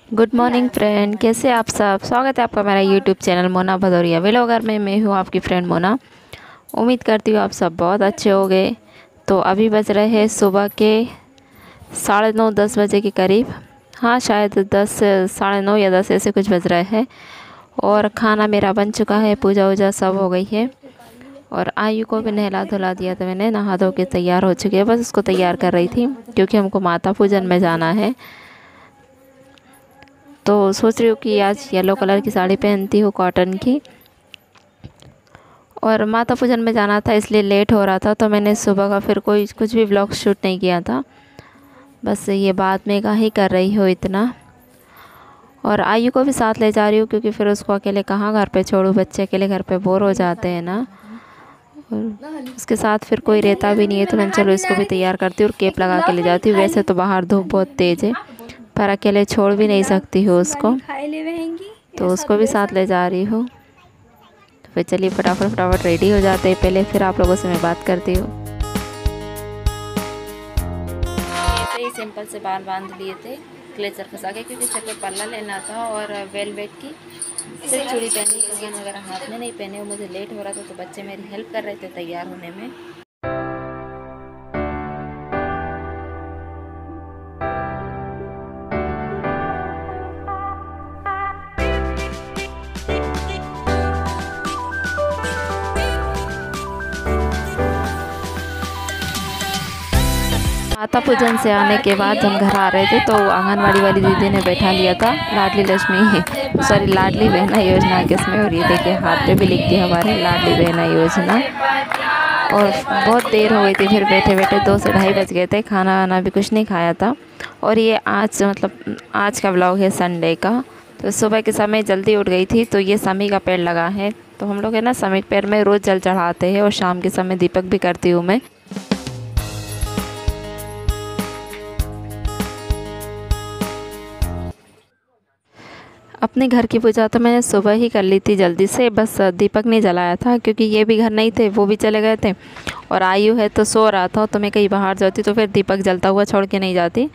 Good morning friend, कैसे आप सब। स्वागत है आपका मेरा YouTube channel Mona Bhadauria vlogger में। मैं हूँ आपकी फ्रेंड मोना। उम्मीद करती हूँ आप सब बहुत अच्छे होंगे। तो अभी बज रहे हैं सुबह के 9:30-10 बजे के करीब। हाँ, शायद 10 9:30 या 10 ऐसे कुछ बज रहे हैं। और खाना मेरा बन चुका है, पूजा वूजा सब हो गई है। और आयु को भी नहला धुला दिया था मैंने, नहा धो के तैयार हो चुकी है। बस उसको तैयार कर रही थी क्योंकि हमको माता पूजन में जाना है। तो सोच रही हूँ कि आज येलो कलर की साड़ी पहनती हूँ, कॉटन की। और माता पूजन में जाना था इसलिए लेट हो रहा था, तो मैंने सुबह का फिर कुछ भी व्लॉग शूट नहीं किया था। बस ये बाद में का ही कर रही हो इतना। और आयु को भी साथ ले जा रही हूँ क्योंकि फिर उसको अकेले कहाँ घर पे छोड़ूँ, बच्चे अकेले घर पे बोर हो जाते हैं ना। और उसके साथ फिर कोई रहता भी नहीं है, तो मैंने चलो इसको भी तैयार करती हूँ और केप लगा के ले जाती हूँ। वैसे तो बाहर धूप बहुत तेज़ है, पर अकेले छोड़ भी नहीं सकती हूँ उसको, तो उसको भी साथ ले जा रही हूँ। तो फिर चलिए फटाफट रेडी हो जाते हैं पहले, फिर आप लोगों से मैं बात करती हूँ। ऐसे ही सिंपल से बाल बांध लिए थे क्लेचर फंसा के, क्योंकि सर पे पल्ला लेना था। और वेलवेट की सिर्फ चूड़ी पहनी, कंगन वगैरह हाथ में नहीं पहने। और मुझे लेट हो रहा था तो बच्चे मेरी हेल्प कर रहे थे तैयार होने में। माता पूजन से आने के बाद हम घर आ रहे थे, तो आंगनवाड़ी वाली दीदी ने बैठा लिया था लाडली लाडली बहना योजना किसमें हो रही है। देखिए हाथ पे भी लिख दिया हमारे लाडली बहना योजना। और बहुत देर हो गई थी, फिर बैठे बैठे 2 से 2:30 बज गए थे। खाना वाना भी कुछ नहीं खाया था। और ये आज का व्लॉग है संडे का। तो सुबह के समय जल्दी उठ गई थी। तो ये समी का पेड़ लगा है, तो हम लोग है ना समी के पेड़ में रोज़ जल चढ़ाते हैं। और शाम के समय दीपक भी करती हूँ मैं। अपने घर की पूजा तो मैंने सुबह ही कर ली थी जल्दी से, बस दीपक नहीं जलाया था क्योंकि ये भी घर नहीं थे, वो भी चले गए थे। और आयु है तो सो रहा था, तो मैं कहीं बाहर जाती तो फिर दीपक जलता हुआ छोड़ के नहीं जाती।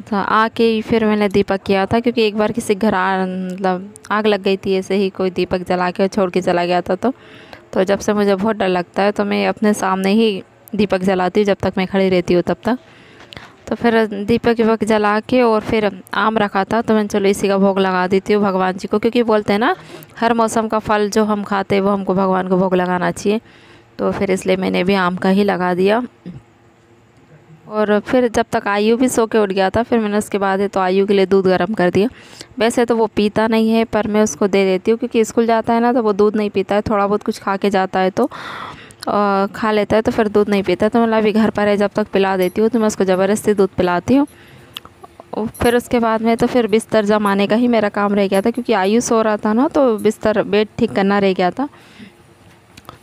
तो आके ही फिर मैंने दीपक किया था, क्योंकि एक बार किसी घर मतलब आग लग गई थी, ऐसे ही कोई दीपक जला के छोड़ के चला गया था। तो जब से मुझे बहुत डर लगता है, तो मैं अपने सामने ही दीपक जलाती हूँ जब तक मैं खड़ी रहती हूँ तब तक। तो फिर दीपक विपक जला के और फिर आम रखा था, तो मैंने चलो इसी का भोग लगा देती हूँ भगवान जी को, क्योंकि बोलते हैं ना हर मौसम का फल जो हम खाते हैं वो हमको भगवान को भोग लगाना चाहिए। तो फिर इसलिए मैंने भी आम का ही लगा दिया। और फिर जब तक आयु भी सो के उठ गया था, फिर मैंने उसके बाद है तो आयु के लिए दूध गर्म कर दिया। वैसे तो वो पीता नहीं है, पर मैं उसको दे देती हूँ क्योंकि स्कूल जाता है ना, तो वो दूध नहीं पीता है। थोड़ा बहुत कुछ खा के जाता है तो खा लेता है, तो फिर दूध नहीं पीता। तो मतलब अभी घर पर है, जब तक पिला देती हूँ तो मैं उसको ज़बरदस्ती दूध पिलाती हूँ। और फिर उसके बाद में तो फिर बिस्तर जमाने का ही मेरा काम रह गया था, क्योंकि आयु सो रहा था ना, तो बिस्तर बेड ठीक करना रह गया था।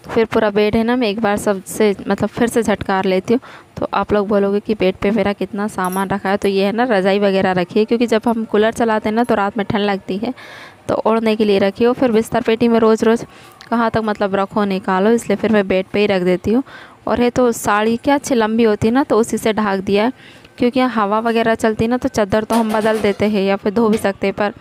तो फिर पूरा बेड है ना, मैं एक बार सबसे मतलब फिर से झटकार लेती हूँ। तो आप लोग बोलोगे कि बेड पे मेरा कितना सामान रखा है। तो ये है ना रज़ाई वगैरह रखी है, क्योंकि जब हम कूलर चलाते हैं ना तो रात में ठंड लगती है, तो ओढ़ने के लिए रखी हो। फिर बिस्तर पेटी में रोज़ रोज़ कहाँ तक मतलब रखो निकालो, इसलिए फिर मैं बेड पे ही रख देती हूँ। और है तो साड़ी क्या अच्छी लंबी होती है ना, तो उसी से ढक दिया है, क्योंकि हवा वगैरह चलती है ना, तो चादर तो हम बदल देते हैं या फिर धो भी सकते हैं, पर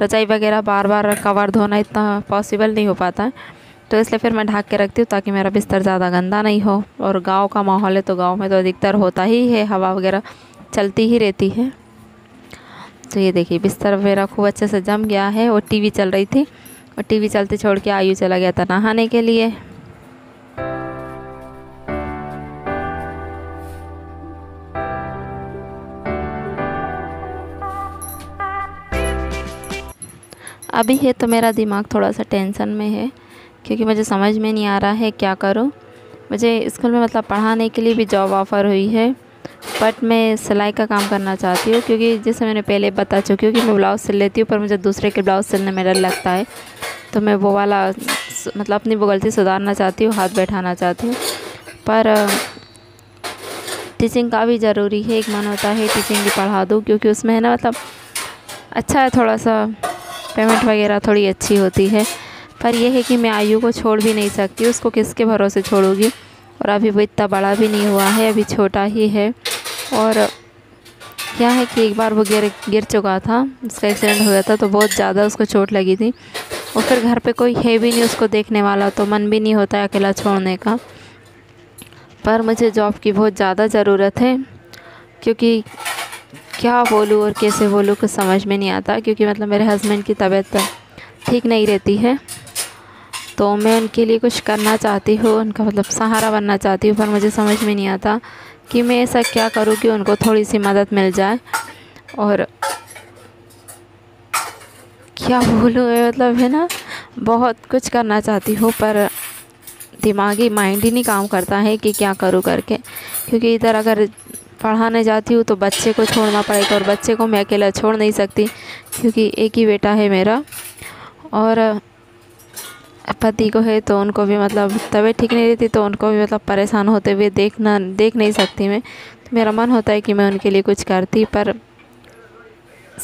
रज़ाई वगैरह बार बार कवर धोना इतना पॉसिबल नहीं हो पाता है। तो इसलिए फिर मैं ढक के रखती हूँ ताकि मेरा बिस्तर ज़्यादा गंदा नहीं हो। और गांव का माहौल है, तो गांव में तो अधिकतर होता ही है, हवा वगैरह चलती ही रहती है। तो ये देखिए बिस्तर मेरा खूब अच्छे से जम गया है। और टीवी चल रही थी, और टीवी चलते छोड़ के आयु चला गया था नहाने के लिए। अभी है तो मेरा दिमाग थोड़ा सा टेंशन में है, क्योंकि मुझे समझ में नहीं आ रहा है क्या करूं। मुझे स्कूल में मतलब पढ़ाने के लिए भी जॉब ऑफ़र हुई है, बट मैं सिलाई का काम करना चाहती हूँ, क्योंकि जैसे मैंने पहले बता चुकी हूँ कि मैं ब्लाउज़ सिल लेती हूँ, पर मुझे दूसरे के ब्लाउज़ सिलने में डर लगता है। तो मैं वो वाला मतलब अपनी वो गलती सुधारना चाहती हूँ, हाथ बैठाना चाहती हूँ। पर टीचिंग का भी ज़रूरी है, एक मन होता है टीचिंग भी पढ़ा दूँ, क्योंकि उसमें है ना मतलब अच्छा है, थोड़ा सा पेमेंट वगैरह थोड़ी अच्छी होती है। पर यह है कि मैं आयु को छोड़ भी नहीं सकती, उसको किसके भरोसे छोड़ूंगी। और अभी वो इतना बड़ा भी नहीं हुआ है, अभी छोटा ही है। और क्या है कि एक बार वो गिर चुका था, उसका एक्सीडेंट हुआ था तो बहुत ज़्यादा उसको चोट लगी थी, और फिर घर पे कोई है भी नहीं उसको देखने वाला, तो मन भी नहीं होता है अकेला छोड़ने का। पर मुझे जॉब की बहुत ज़्यादा ज़रूरत है, क्योंकि क्या बोलूँ और कैसे बोलूँ कुछ समझ में नहीं आता, क्योंकि मतलब मेरे हस्बैंड की तबीयत ठीक नहीं रहती है, तो मैं उनके लिए कुछ करना चाहती हूँ, उनका मतलब सहारा बनना चाहती हूँ, पर मुझे समझ में नहीं आता कि मैं ऐसा क्या करूँ कि उनको थोड़ी सी मदद मिल जाए। और क्या बोलूँ मैं, मतलब है ना, बहुत कुछ करना चाहती हूँ, पर दिमागी माइंड ही नहीं काम करता है कि क्या करूँ करके, क्योंकि इधर अगर पढ़ाने जाती हूँ तो बच्चे को छोड़ना पड़ेगा, और बच्चे को मैं अकेला छोड़ नहीं सकती, क्योंकि एक ही बेटा है मेरा, और पति को है तो उनको भी मतलब तबीयत ठीक नहीं रहती, तो उनको भी मतलब परेशान होते हुए देख नहीं सकती मैं। तो मेरा मन होता है कि मैं उनके लिए कुछ करती, पर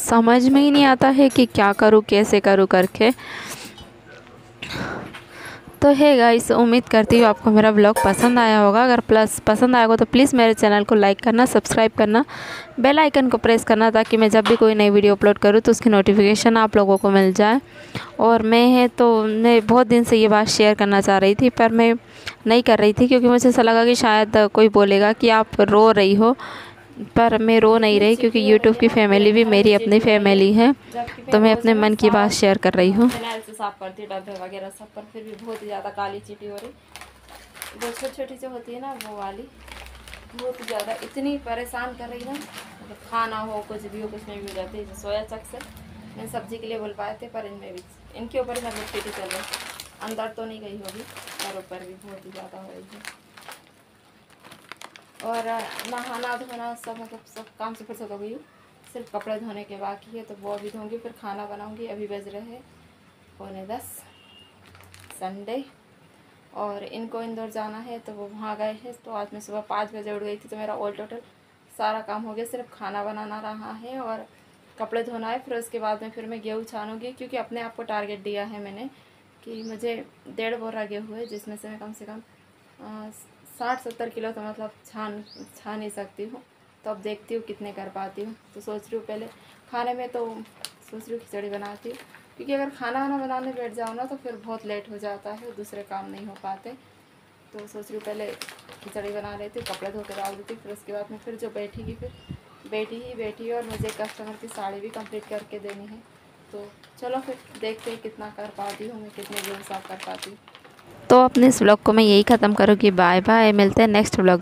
समझ में ही नहीं आता है कि क्या करूँ कैसे करूँ करके। तो है गाइस, उम्मीद करती हूँ आपको मेरा ब्लॉग पसंद आया होगा। अगर पसंद आया हो तो प्लीज़ मेरे चैनल को लाइक करना, सब्सक्राइब करना, बेल आइकन को प्रेस करना, ताकि मैं जब भी कोई नई वीडियो अपलोड करूँ तो उसकी नोटिफिकेशन आप लोगों को मिल जाए। और मैं बहुत दिन से ये बात शेयर करना चाह रही थी, पर मैं नहीं कर रही थी, क्योंकि मुझे ऐसा लगा कि शायद कोई बोलेगा कि आप रो रही हो, पर मैं रो नहीं रही, क्योंकि यूट्यूब की फैमिली भी मेरी अपनी फैमिली है, तो मैं अपने मन की बात शेयर कर रही हूँ। फिनाइल से साफ करती डब्बे वगैरह सब, पर फिर भी बहुत ही ज़्यादा काली चीटी हो रही। जो छोटी छोटी जो होती है ना वो वाली बहुत ही ज़्यादा इतनी परेशान कर रही ना, मतलब खाना हो कुछ भी हो, कुछ में भी हो जाती है। जो सोया चक्स है मैं सब्जी के लिए बोल पाए थे, पर इनमें भी इनके ऊपर भी मतलब चीटी चल रही, अंदर तो नहीं गई होगी पर ऊपर भी बहुत ही ज़्यादा हो रही है। और नहाना धोना सब मतलब सब काम से फुर्सत हो गई हूँ, सिर्फ कपड़े धोने के बाकी है, तो वो अभी धोंगी, फिर खाना बनाऊँगी। अभी बज रहे हैं 9:45 संडे, और इनको इंदौर जाना है तो वो वहाँ गए हैं। तो आज मैं सुबह 5 बजे उठ गई थी, तो मेरा ऑल टोटल सारा काम हो गया, सिर्फ खाना बनाना रहा है और कपड़े धोना है। फिर उसके बाद में फिर मैं गेहूँ छानूँगी, क्योंकि अपने आप को टारगेट दिया है मैंने कि मुझे 1.5 बोरा गेहूँ है, जिसमें से मैं कम से कम 60-70 किलो तो मतलब छान ही सकती हूँ। तो अब देखती हूँ कितने कर पाती हूँ। तो सोच रही हूँ पहले खाने में तो सोच रही हूँ खिचड़ी बनाती हूँ, क्योंकि अगर खाना वाना बनाने बैठ जाओ ना तो फिर बहुत लेट हो जाता है, दूसरे काम नहीं हो पाते। तो सोच रही हूँ पहले खिचड़ी बना लेती हूँ, कपड़े धो के डाल देती हूँ, फिर उसके बाद में फिर जो बैठेगी फिर बैठी। और मुझे कस्टमर की साड़ी भी कंप्लीट करके देनी है। तो चलो फिर देखते हैं कितना कर पाती हूँ मैं, कितने गेहूँ साफ कर पाती हूँ। तो अपने इस व्लॉग को मैं यही ख़त्म करूँगी। बाय बाय, मिलते हैं नेक्स्ट व्लॉग।